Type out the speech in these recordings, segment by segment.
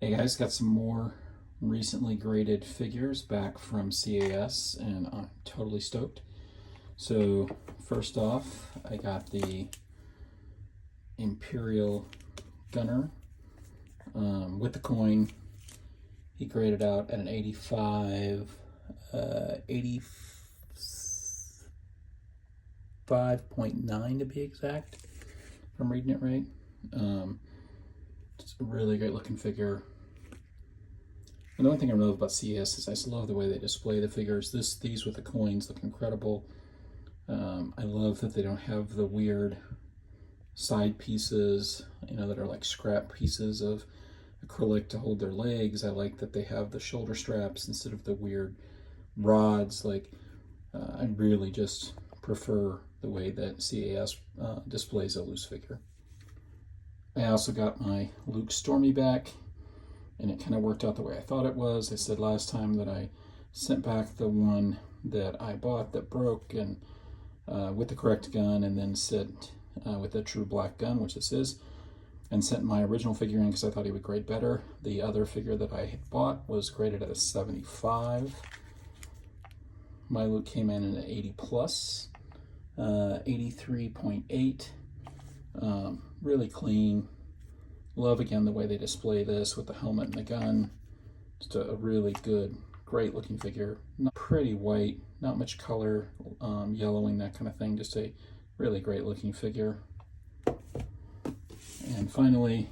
Hey guys, got some more recently graded figures back from CAS and I'm totally stoked. So first off, I got the Imperial Gunner with the coin. He graded out at an 85, 85.9 to be exact, if I'm reading it right. It's a really great looking figure. And the only thing I love about CAS is I just love the way they display the figures. These with the coins look incredible. I love that they don't have the weird side pieces, that are like scrap pieces of acrylic to hold their legs. I like that they have the shoulder straps instead of the weird rods. I really just prefer the way that CAS displays a loose figure. I also got my Luke Stormy back, and it kind of worked out the way I thought it was. I said last time that I sent back the one that I bought that broke and with the correct gun, and then sent with a true black gun, which this is, and sent my original figure in because I thought he would grade better. The other figure that I had bought was graded at a 75. My Luke came in at an 80 plus, 83.8. Really clean. Love again the way they display this with the helmet and the gun. Just a really good, great looking figure. Pretty white, not much color, yellowing, that kind of thing. Just a really great looking figure. And finally,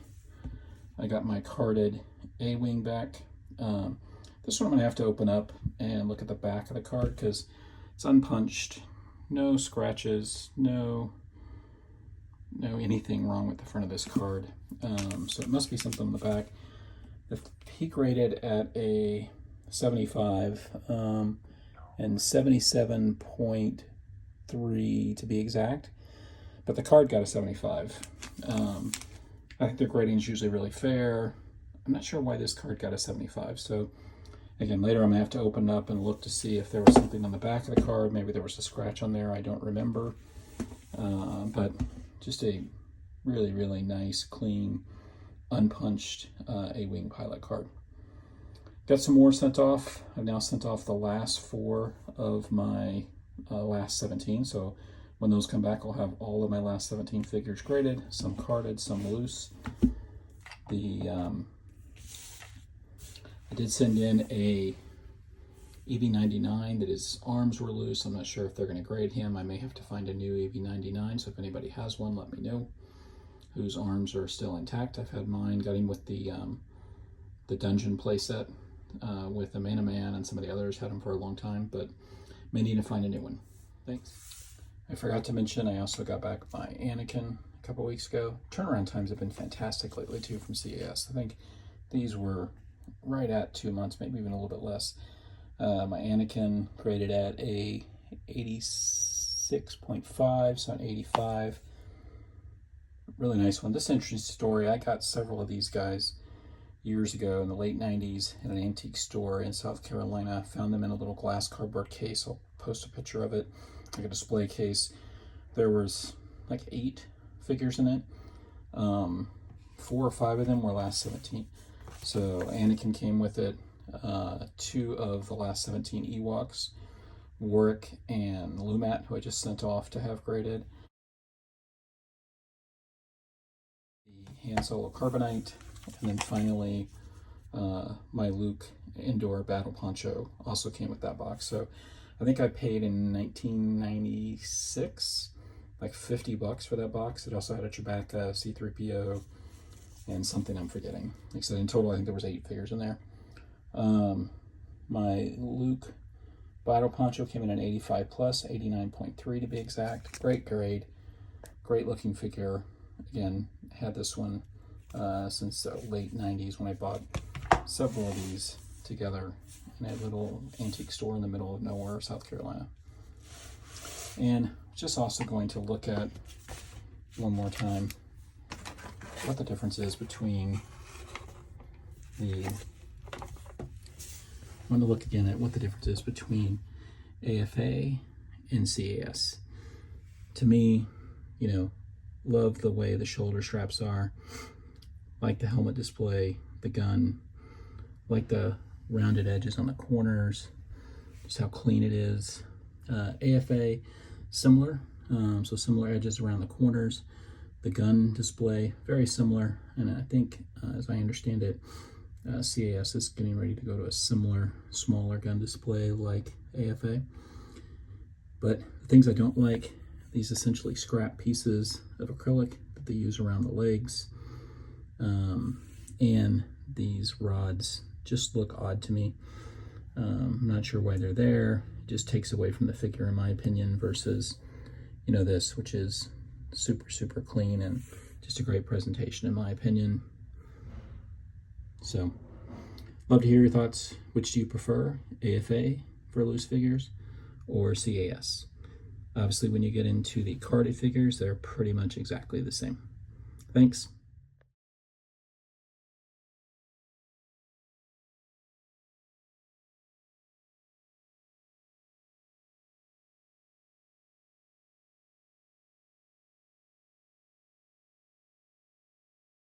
I got my carded A-Wing back. This one I'm gonna have to open up and look at the back of the card because it's unpunched, no scratches, no anything wrong with the front of this card. So it must be something on the back. If he graded at a 75 and 77.3 to be exact, but the card got a 75. I think their grading is usually really fair. I'm not sure why this card got a 75. So again, later I'm gonna have to open up and look to see if there was something on the back of the card. Maybe there was a scratch on there, I don't remember. But just a really, really nice, clean, unpunched A-Wing pilot card. Got some more sent off. I've now sent off the last 4 of my last 17. So when those come back, I'll have all of my last 17 figures graded, some carded, some loose. I did send in a EV99 that his arms were loose. I'm not sure if they're going to grade him. I may have to find a new EV99, so if anybody has one, let me know, whose arms are still intact. I've had mine, got him with the dungeon playset with the Man and some of the others, had him for a long time, but may need to find a new one. Thanks. I forgot to mention, I also got back my Anakin a couple weeks ago. Turnaround times have been fantastic lately too from CAS. I think these were right at 2 months, maybe even a little bit less. My Anakin graded at a 86.5, so an 85. Really nice one. This is an interesting story. I got several of these guys years ago in the late 90s in an antique store in South Carolina. Found them in a little glass cardboard case. I'll post a picture of it, like a display case. There was like 8 figures in it. 4 or 5 of them were last 17. So Anakin came with it. 2 of the last 17 Ewoks, Warwick and Lumat, who I just sent off to have graded. The Han Solo Carbonite, and then finally my Luke Indoor Battle Poncho also came with that box. So I think I paid in 1996 like $50 for that box. It also had a Chewbacca, C-3PO, and something I'm forgetting. Like I said, in total I think there was 8 figures in there. My Luke Battle Poncho came in an 85 plus, 89.3 to be exact. Great grade, great looking figure. Again, had this one since the late 90s when I bought several of these together in a little antique store in the middle of nowhere, South Carolina. And just also going to look at one more time what the difference is between I want to look again at what the difference is between AFA and CAS. To me, love the way the shoulder straps are, like the helmet display. the gun, like the rounded edges on the corners, just how clean it is. AFA, similar, so similar edges around the corners. The gun display, very similar, and I think, as I understand it, CAS is getting ready to go to a similar, smaller gun display like AFA. But the things I don't like, these essentially scrap pieces of acrylic that they use around the legs, and these rods just look odd to me. I'm not sure why they're there. It just takes away from the figure, in my opinion, versus, you know, this, which is super, super clean and just a great presentation, in my opinion. So, love to hear your thoughts. Which do you prefer, AFA for loose figures or CAS? Obviously, when you get into the carded figures, they're pretty much exactly the same. Thanks.